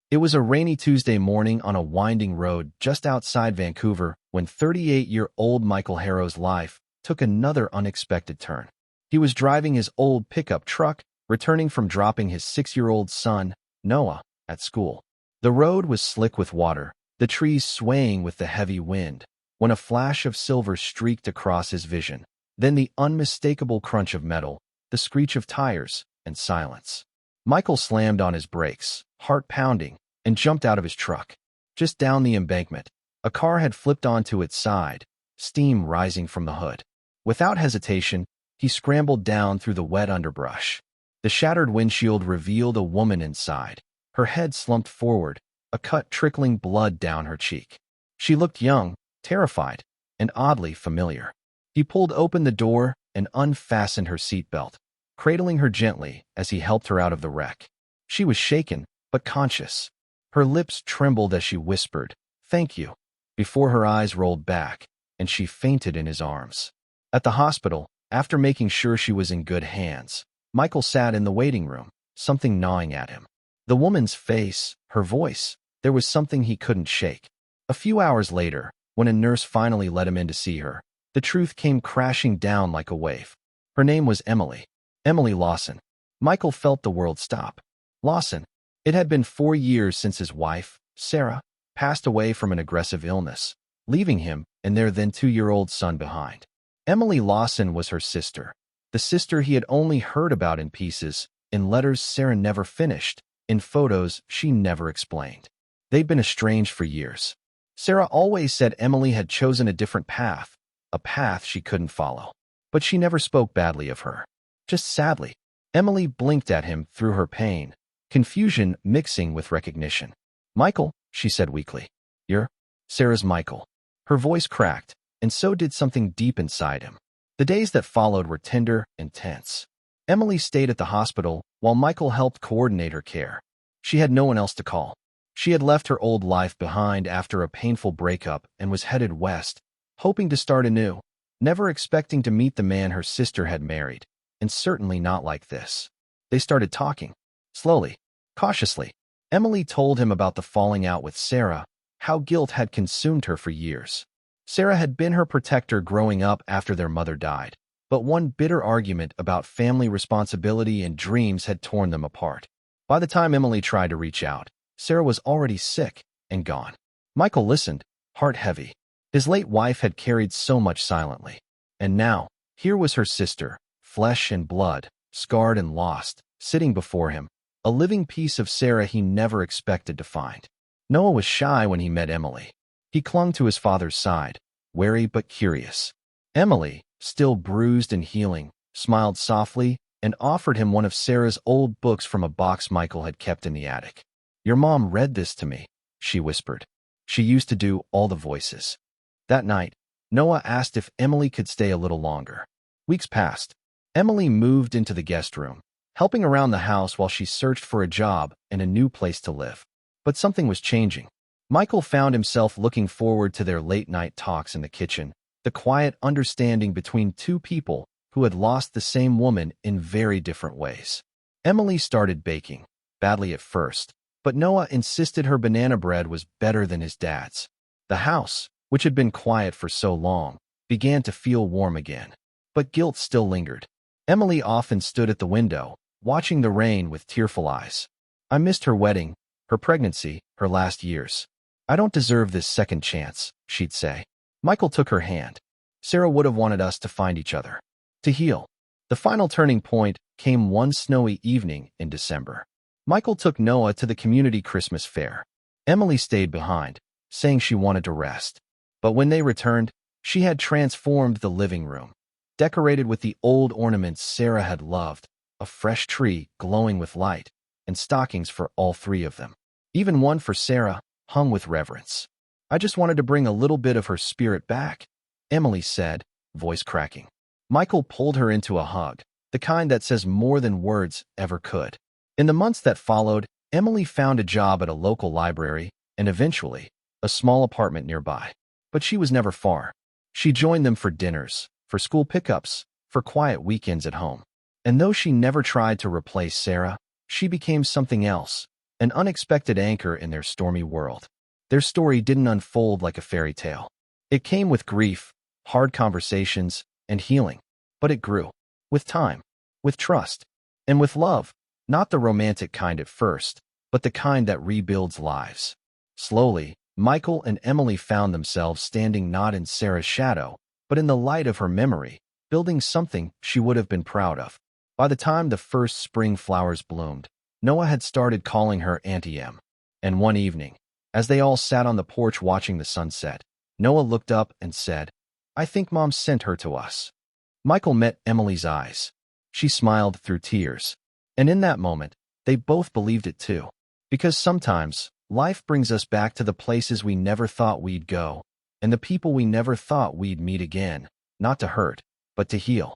It was a rainy Tuesday morning on a winding road just outside Vancouver when 38-year-old Michael Harrow's life took another unexpected turn. He was driving his old pickup truck, returning from dropping his 6-year-old son, Noah, at school. The road was slick with water, the trees swaying with the heavy wind, when a flash of silver streaked across his vision. Then the unmistakable crunch of metal, the screech of tires, and silence. Michael slammed on his brakes, heart pounding, and jumped out of his truck. Just down the embankment, a car had flipped onto its side, steam rising from the hood. Without hesitation, he scrambled down through the wet underbrush. The shattered windshield revealed a woman inside, her head slumped forward, a cut trickling blood down her cheek. She looked young, terrified, and oddly familiar. He pulled open the door and unfastened her seatbelt, cradling her gently as he helped her out of the wreck. She was shaken, but conscious. Her lips trembled as she whispered, "Thank you," before her eyes rolled back, and she fainted in his arms. At the hospital, after making sure she was in good hands, Michael sat in the waiting room, something gnawing at him. The woman's face, her voice, there was something he couldn't shake. A few hours later, when a nurse finally let him in to see her, the truth came crashing down like a wave. Her name was Emily. Emily Lawson. Michael felt the world stop. Lawson. It had been 4 years since his wife, Sarah, passed away from an aggressive illness, leaving him and their then 2-year-old son behind. Emily Lawson was her sister, the sister he had only heard about in pieces, in letters Sarah never finished, in photos she never explained. They'd been estranged for years. Sarah always said Emily had chosen a different path, a path she couldn't follow. But she never spoke badly of her. Just sadly. Emily blinked at him through her pain, confusion mixing with recognition. "Michael," she said weakly. "You're Sarah's Michael." Her voice cracked, and so did something deep inside him. The days that followed were tender and tense. Emily stayed at the hospital while Michael helped coordinate her care. She had no one else to call. She had left her old life behind after a painful breakup and was headed west, hoping to start anew, never expecting to meet the man her sister had married, and certainly not like this. They started talking. Slowly, cautiously. Emily told him about the falling out with Sarah, how guilt had consumed her for years. Sarah had been her protector growing up after their mother died, but one bitter argument about family responsibility and dreams had torn them apart. By the time Emily tried to reach out, Sarah was already sick and gone. Michael listened, heart heavy. His late wife had carried so much silently. And now, here was her sister, flesh and blood, scarred and lost, sitting before him, a living piece of Sarah he never expected to find. Noah was shy when he met Emily. He clung to his father's side, wary but curious. Emily, still bruised and healing, smiled softly and offered him one of Sarah's old books from a box Michael had kept in the attic. "Your mom read this to me," she whispered. "She used to do all the voices." That night, Noah asked if Emily could stay a little longer. Weeks passed. Emily moved into the guest room, helping around the house while she searched for a job and a new place to live. But something was changing. Michael found himself looking forward to their late-night talks in the kitchen, the quiet understanding between two people who had lost the same woman in very different ways. Emily started baking, badly at first, but Noah insisted her banana bread was better than his dad's. The house, which had been quiet for so long, began to feel warm again. But guilt still lingered. Emily often stood at the window, watching the rain with tearful eyes. "I missed her wedding, her pregnancy, her last years. I don't deserve this second chance," she'd say. Michael took her hand. "Sarah would have wanted us to find each other, to heal." The final turning point came one snowy evening in December. Michael took Noah to the community Christmas fair. Emily stayed behind, saying she wanted to rest. But when they returned, she had transformed the living room, decorated with the old ornaments Sarah had loved, a fresh tree glowing with light, and stockings for all 3 of them. Even one for Sarah, hung with reverence. "I just wanted to bring a little bit of her spirit back," Emily said, voice cracking. Michael pulled her into a hug, the kind that says more than words ever could. In the months that followed, Emily found a job at a local library and eventually, a small apartment nearby. But she was never far. She joined them for dinners, for school pickups, for quiet weekends at home. And though she never tried to replace Sarah, she became something else, an unexpected anchor in their stormy world. Their story didn't unfold like a fairy tale. It came with grief, hard conversations, and healing. But it grew. With time, with trust, and with love. Not the romantic kind at first, but the kind that rebuilds lives. Slowly, Michael and Emily found themselves standing not in Sarah's shadow, but in the light of her memory, building something she would have been proud of. By the time the first spring flowers bloomed, Noah had started calling her Auntie Em. And one evening, as they all sat on the porch watching the sunset, Noah looked up and said, "I think Mom sent her to us." Michael met Emily's eyes. She smiled through tears. And in that moment, they both believed it too. Because sometimes, life brings us back to the places we never thought we'd go, and the people we never thought we'd meet again, not to hurt, but to heal.